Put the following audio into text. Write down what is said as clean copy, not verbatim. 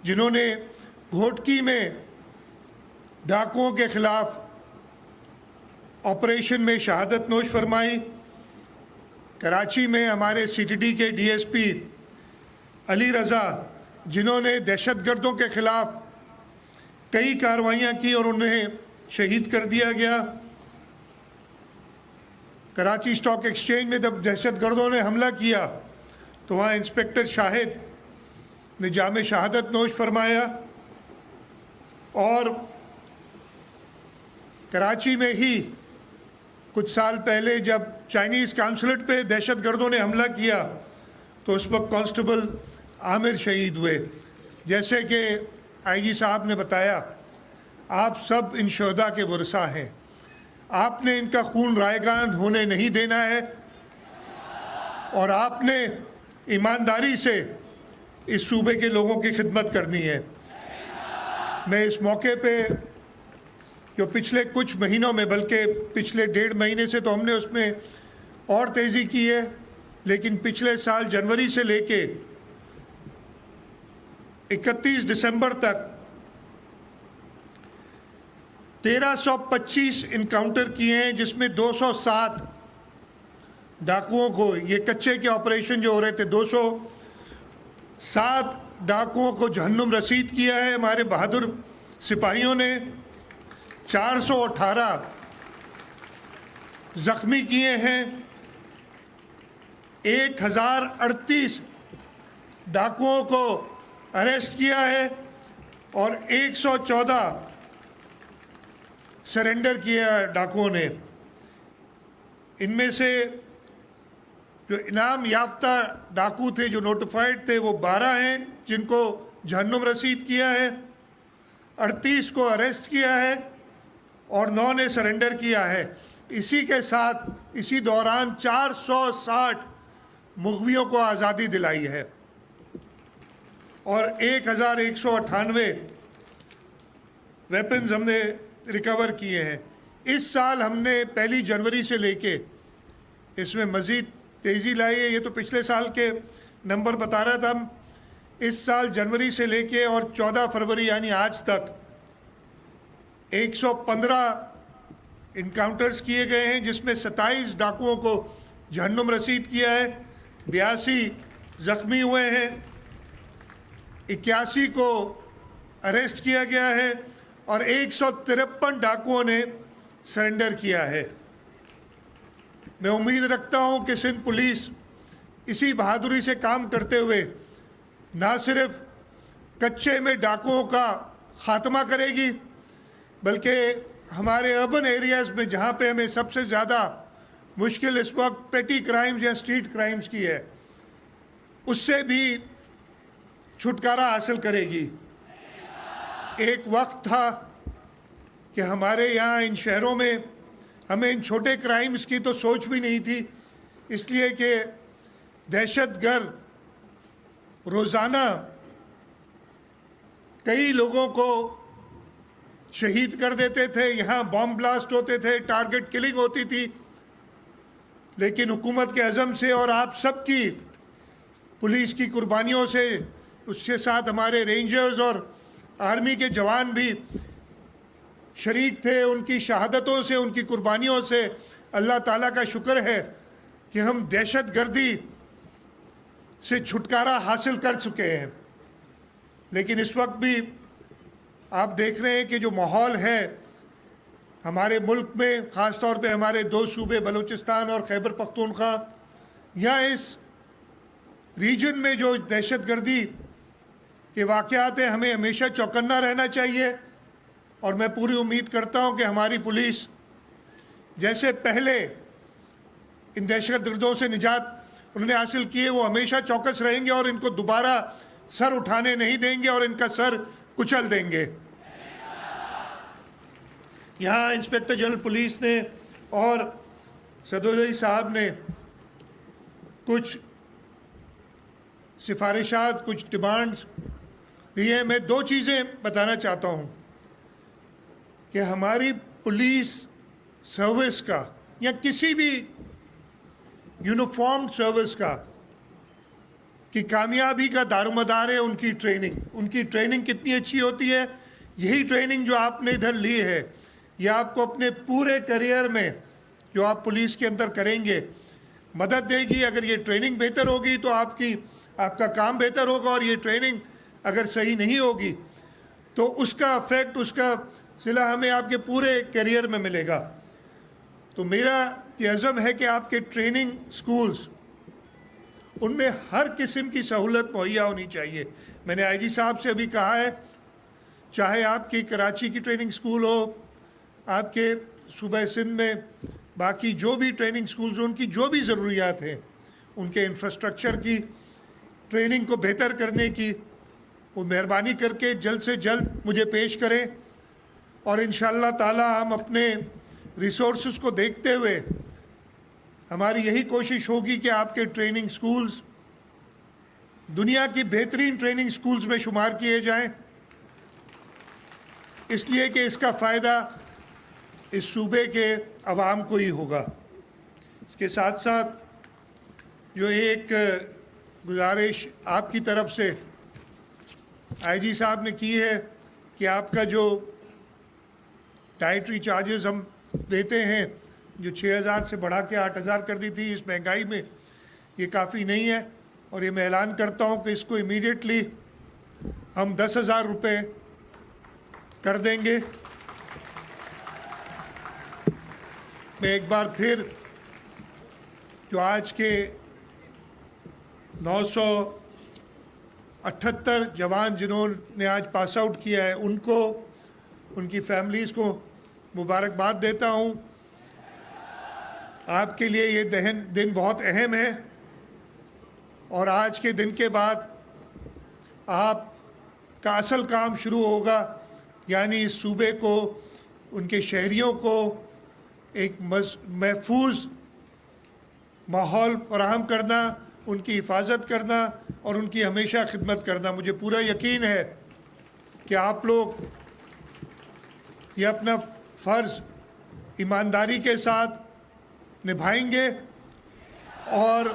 जिन्होंने घोटकी में डाकुओं के ख़िलाफ़ ऑपरेशन में शहादत नोश फरमाई। कराची में हमारे सीटीडी के डीएसपी अली रज़ा, जिन्होंने दहशतगर्दों के ख़िलाफ़ कई कार्रवाइयाँ की और उन्हें शहीद कर दिया गया। कराची स्टॉक एक्सचेंज में जब दहशतगर्दों ने हमला किया तो वहाँ इंस्पेक्टर शाहिद ने जामे शहादत नोश फरमाया। और कराची में ही कुछ साल पहले जब चाइनीज़ काउंसलेट पे दहशतगर्दों ने हमला किया तो उस वक्त कांस्टेबल आमिर शहीद हुए। जैसे कि आईजी साहब ने बताया, आप सब इन शहदा के वरसा हैं, आपने इनका खून रायगान होने नहीं देना है और आपने ईमानदारी से इस सूबे के लोगों की खिदमत करनी है। मैं इस मौके पे जो पिछले कुछ महीनों में, बल्कि पिछले 1.5 महीने से तो हमने उसमें और तेज़ी की है, लेकिन पिछले साल जनवरी से लेके 31 दिसंबर तक 1325 इनकाउंटर किए हैं, जिसमें 207 डाकुओं को, ये कच्चे के ऑपरेशन जो हो रहे थे, 207 डाकुओं को जहन्नुम रसीद किया है हमारे बहादुर सिपाहियों ने। 418 ज़ख्मी किए हैं, 1038 डाकुओं को अरेस्ट किया है और 114 सरेंडर किया डाकुओं ने। इनमें से जो इनाम याफ्ता डाकू थे, जो नोटिफाइड थे, वो 12 हैं जिनको जहन्नुम रसीद किया है, 38 को अरेस्ट किया है और 9 ने सरेंडर किया है। इसी के साथ इसी दौरान 460 मुग़वियों को आज़ादी दिलाई है और 1198 वेपन्स हमने रिकवर किए हैं। इस साल हमने 1 जनवरी से लेके इसमें मज़ीद तेज़ी लाई है। ये तो पिछले साल के नंबर बता रहा था। हम इस साल जनवरी से लेके और 14 फरवरी यानी आज तक 115 इनकाउंटर्स किए गए हैं, जिसमें 27 डाकुओं को जहन्नुम रसीद किया है, 82 ज़ख्मी हुए हैं, 81 को अरेस्ट किया गया है और 153 डाकुओं ने सरेंडर किया है। मैं उम्मीद रखता हूं कि सिंध पुलिस इसी बहादुरी से काम करते हुए ना सिर्फ कच्चे में डाकुओं का ख़ात्मा करेगी, बल्कि हमारे अर्बन एरियाज़ में जहां पे हमें सबसे ज़्यादा मुश्किल इस वक्त पेटी क्राइम्स या स्ट्रीट क्राइम्स की है, उससे भी छुटकारा हासिल करेगी। एक वक्त था कि हमारे यहाँ इन शहरों में हमें इन छोटे क्राइम्स की तो सोच भी नहीं थी, इसलिए कि दहशतगर्द रोज़ाना कई लोगों को शहीद कर देते थे, यहाँ बॉम्ब ब्लास्ट होते थे, टारगेट किलिंग होती थी। लेकिन हुकूमत के अज़म से और आप सबकी पुलिस की कुर्बानियों से, उसके साथ हमारे रेंजर्स और आर्मी के जवान भी शरीक थे, उनकी शहादतों से, उनकी कुर्बानियों से अल्लाह ताला का शुक्र है कि हम दहशतगर्दी से छुटकारा हासिल कर चुके हैं। लेकिन इस वक्त भी आप देख रहे हैं कि जो माहौल है हमारे मुल्क में, ख़ास तौर पे हमारे 2 सूबे बलूचिस्तान और खैबर पख्तूनख्वा, यहाँ इस रीजन में जो दहशतगर्दी के वाक़यात हैं, हमें हमेशा चौकन्ना रहना चाहिए। और मैं पूरी उम्मीद करता हूँ कि हमारी पुलिस जैसे पहले इन दहशतगर्दों से निजात उन्होंने हासिल की है, वो हमेशा चौकस रहेंगे और इनको दोबारा सर उठाने नहीं देंगे और इनका सर कुचल देंगे। यहाँ इंस्पेक्टर जनरल पुलिस ने और सदोजई साहब ने कुछ सिफारिशात, कुछ डिमांड्स दी हैं। मैं 2 चीज़ें बताना चाहता हूँ कि हमारी पुलिस सर्विस का या किसी भी यूनिफॉर्म सर्विस का कि कामयाबी का दारोमदार है उनकी ट्रेनिंग। उनकी ट्रेनिंग कितनी अच्छी होती है, यही ट्रेनिंग जो आपने इधर ली है, यह आपको अपने पूरे करियर में जो आप पुलिस के अंदर करेंगे मदद देगी। अगर ये ट्रेनिंग बेहतर होगी तो आपका काम बेहतर होगा, और ये ट्रेनिंग अगर सही नहीं होगी तो उसका इफेक्ट, उसका सिला हमें आपके पूरे करियर में मिलेगा। तो मेरा ये अज़म है कि आपके ट्रेनिंग स्कूल्स, उनमें हर किस्म की सहूलत मुहैया होनी चाहिए। मैंने आईजी साहब से अभी कहा है, चाहे आपकी कराची की ट्रेनिंग स्कूल हो, आपके सूबा सिंध में बाकी जो भी ट्रेनिंग स्कूल्स, उनकी जो भी ज़रूरियात हैं, उनके इंफ्रास्ट्रक्चर की, ट्रेनिंग को बेहतर करने की, वो मेहरबानी करके जल्द से जल्द मुझे पेश करें। और इंशाअल्लाह ताला हम अपने रिसोर्सेज को देखते हुए हमारी यही कोशिश होगी कि आपके ट्रेनिंग स्कूल्स दुनिया की बेहतरीन ट्रेनिंग स्कूल्स में शुमार किए जाएं, इसलिए कि इसका फ़ायदा इस सूबे के अवाम को ही होगा। इसके साथ साथ जो एक गुजारिश आपकी तरफ से आईजी साहब ने की है कि आपका जो डाइटरी चार्जेस हम देते हैं, जो 6,000 से बढ़ा के 8,000 कर दी थी इस महंगाई में, ये काफ़ी नहीं है। और ये मैं ऐलान करता हूँ कि इसको इमीडिएटली हम 10,000 रुपये कर देंगे। मैं एक बार फिर जो आज के 978 जवान जिन्होंने आज पास आउट किया है, उनको, उनकी फैमिलीज़ को मुबारकबाद देता हूँ। आपके लिए ये दिन बहुत अहम है, और आज के दिन के बाद आपका असल काम शुरू होगा, यानी इस सूबे को, उनके शहरियों को एक महफूज माहौल फराहम करना, उनकी हिफाजत करना और उनकी हमेशा खिदमत करना। मुझे पूरा यकीन है कि आप लोग ये अपना फ़र्ज़ ईमानदारी के साथ निभाएंगे और